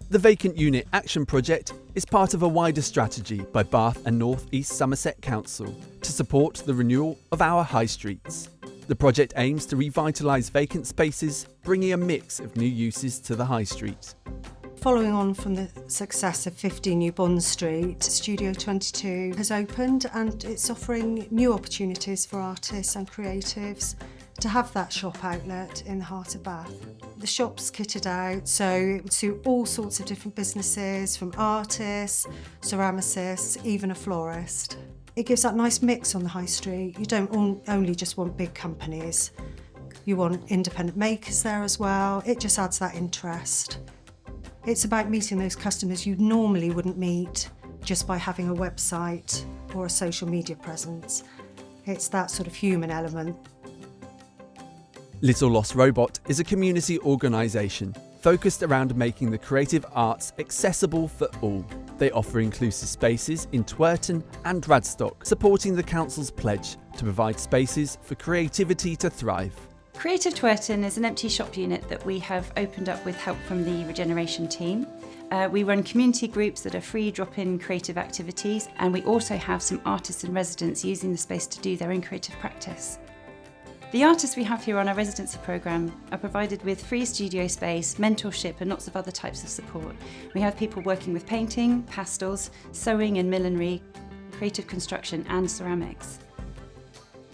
The Vacant Unit Action Project is part of a wider strategy by Bath and North East Somerset Council to support the renewal of our high streets. The project aims to revitalise vacant spaces, bringing a mix of new uses to the high street. Following on from the success of 50 New Bond Street, Studio 22 has opened and it's offering new opportunities for artists and creatives to have that shop outlet in the heart of Bath. The shop's kitted out, so it would suit all sorts of different businesses, from artists, ceramicists, even a florist. It gives that nice mix on the high street. You don't only just want big companies, you want independent makers there as well. It just adds that interest. It's about meeting those customers you normally wouldn't meet just by having a website or a social media presence. It's that sort of human element. Little Lost Robot is a community organisation focused around making the creative arts accessible for all. They offer inclusive spaces in Twerton and Radstock, supporting the council's pledge to provide spaces for creativity to thrive. Creative Twerton is an empty shop unit that we have opened up with help from the regeneration team. We run community groups that are free drop-in creative activities, and we also have some artists and residents using the space to do their own creative practice. The artists we have here on our residency programme are provided with free studio space, mentorship and lots of other types of support. We have people working with painting, pastels, sewing and millinery, creative construction and ceramics.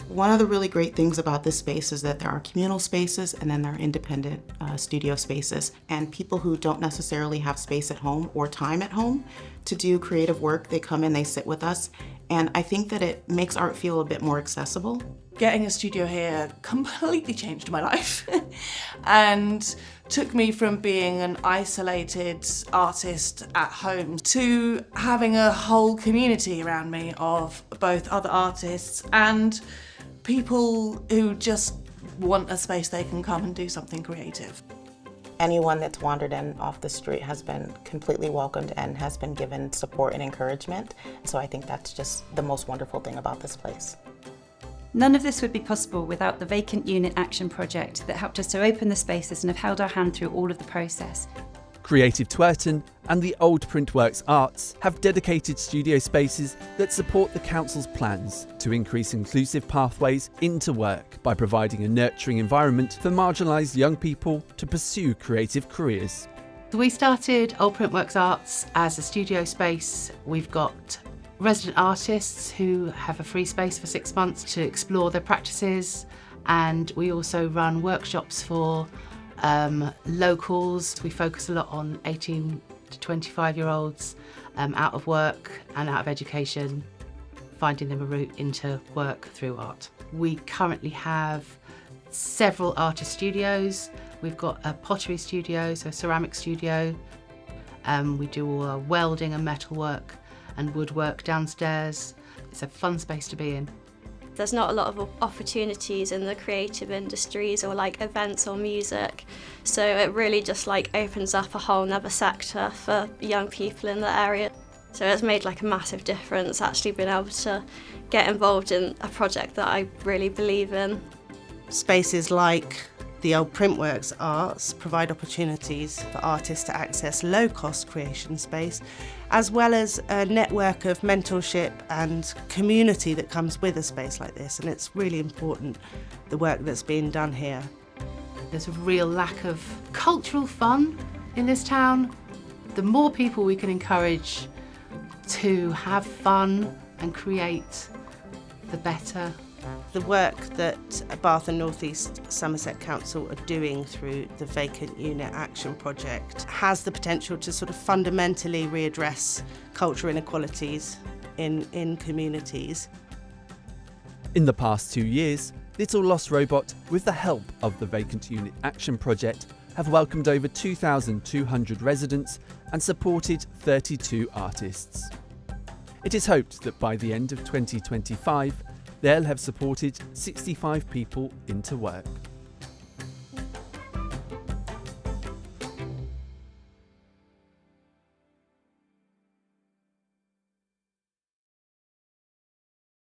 One of the really great things about this space is that there are communal spaces and then there are independent studio spaces. And people who don't necessarily have space at home or time at home to do creative work, they come in, they sit with us. And I think that it makes art feel a bit more accessible. Getting a studio here completely changed my life and took me from being an isolated artist at home to having a whole community around me of both other artists and people who just want a space they can come and do something creative. Anyone that's wandered in off the street has been completely welcomed and has been given support and encouragement. So I think that's just the most wonderful thing about this place. None of this would be possible without the Vacant Unit Action Project that helped us to open the spaces and have held our hand through all of the process. Creative Twerton and the Old Printworks Arts have dedicated studio spaces that support the council's plans to increase inclusive pathways into work by providing a nurturing environment for marginalised young people to pursue creative careers. We started Old Printworks Arts as a studio space. We've got resident artists who have a free space for 6 months to explore their practices, and we also run workshops for locals. We focus a lot on 18 to 25-year-olds out of work and out of education, finding them a route into work through art. We currently have several artist studios. We've got a pottery studio, so a ceramic studio. We do all our welding and metalwork and woodwork downstairs. It's a fun space to be in. There's not a lot of opportunities in the creative industries or like events or music, so it really just like opens up a whole nother sector for young people in the area. So it's made like a massive difference actually being able to get involved in a project that I really believe in. Spaces like the Old Printworks Arts provide opportunities for artists to access low-cost creation space, as well as a network of mentorship and community that comes with a space like this, and it's really important, the work that's being done here. There's a real lack of cultural fun in this town. The more people we can encourage to have fun and create, the better. The work that Bath and North East Somerset Council are doing through the Vacant Unit Action Project has the potential to sort of fundamentally readdress cultural inequalities in communities. In the past 2 years, Little Lost Robot, with the help of the Vacant Unit Action Project, have welcomed over 2,200 residents and supported 32 artists. It is hoped that by the end of 2025, they'll have supported 65 people into work.